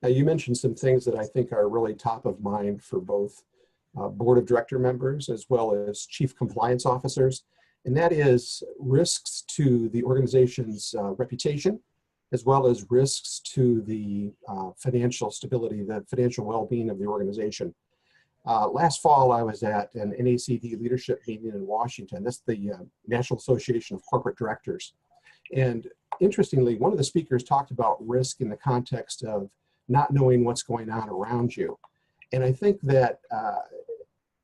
Now, you mentioned some things that I think are really top of mind for both board of director members as well as chief compliance officers, and that is risks to the organization's reputation, as well as risks to the financial stability, the financial well-being of the organization. Last fall, I was at an NACD leadership meeting in Washington. That's the National Association of Corporate Directors. And interestingly, one of the speakers talked about risk in the context of not knowing what's going on around you. And I think that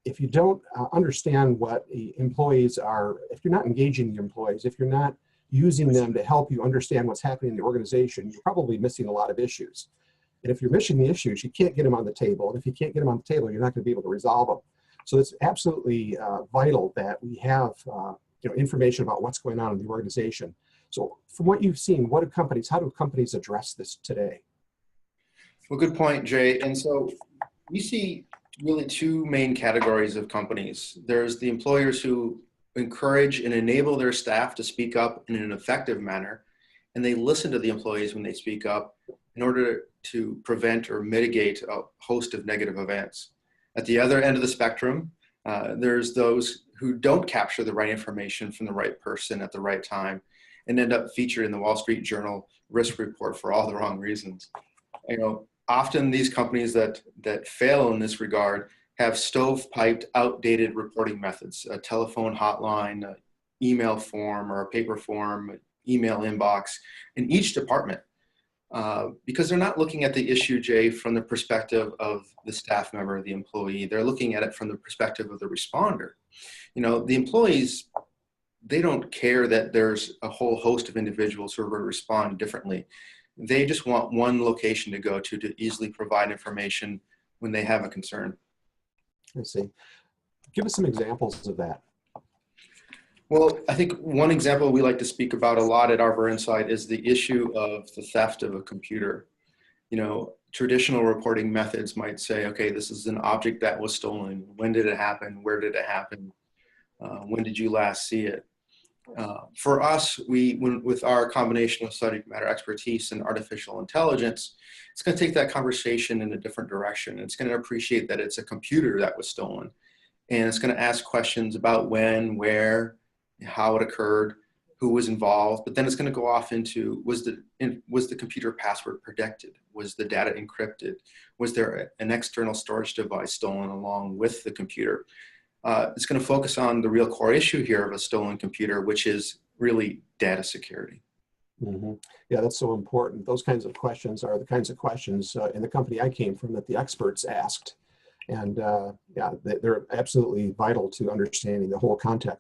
if you don't understand what the employees are, if you're not engaging your employees, if you're not using them to help you understand what's happening in the organization, you're probably missing a lot of issues. And if you're missing the issues, you can't get them on the table. And if you can't get them on the table, you're not going to be able to resolve them. So it's absolutely vital that we have information about what's going on in the organization. So from what you've seen, how do companies address this today? Well, good point, Jay. And so we see really two main categories of companies. There's the employers who encourage and enable their staff to speak up in an effective manner, and they listen to the employees when they speak up in order to prevent or mitigate a host of negative events. At the other end of the spectrum, there's those who don't capture the right information from the right person at the right time and end up featured in the Wall Street Journal risk report for all the wrong reasons. Often these companies that fail in this regard have stovepiped, outdated reporting methods, a telephone hotline, an email form or a paper form, email inbox in each department, because they're not looking at the issue, Jay, from the perspective of the staff member, the employee. They're looking at it from the perspective of the responder. The employees, they don't care that there's a whole host of individuals who are going to respond differently. They just want one location to go to easily provide information when they have a concern. I see. Give us some examples of that. Well, I think one example we like to speak about a lot at Arbor Insight is the issue of the theft of a computer. Traditional reporting methods might say, okay, this is an object that was stolen. When did it happen? Where did it happen? When did you last see it? For us, with our combination of subject matter expertise and artificial intelligence, it's going to take that conversation in a different direction. It's going to appreciate that it's a computer that was stolen. And it's going to ask questions about when, where, how it occurred, who was involved. But then it's going to go off into, was the computer password protected? Was the data encrypted? Was there an external storage device stolen along with the computer? It's going to focus on the real core issue here of a stolen computer, which is really data security. Mm-hmm. Yeah, that's so important. Those kinds of questions are the kinds of questions in the company I came from that the experts asked. And yeah, they're absolutely vital to understanding the whole context.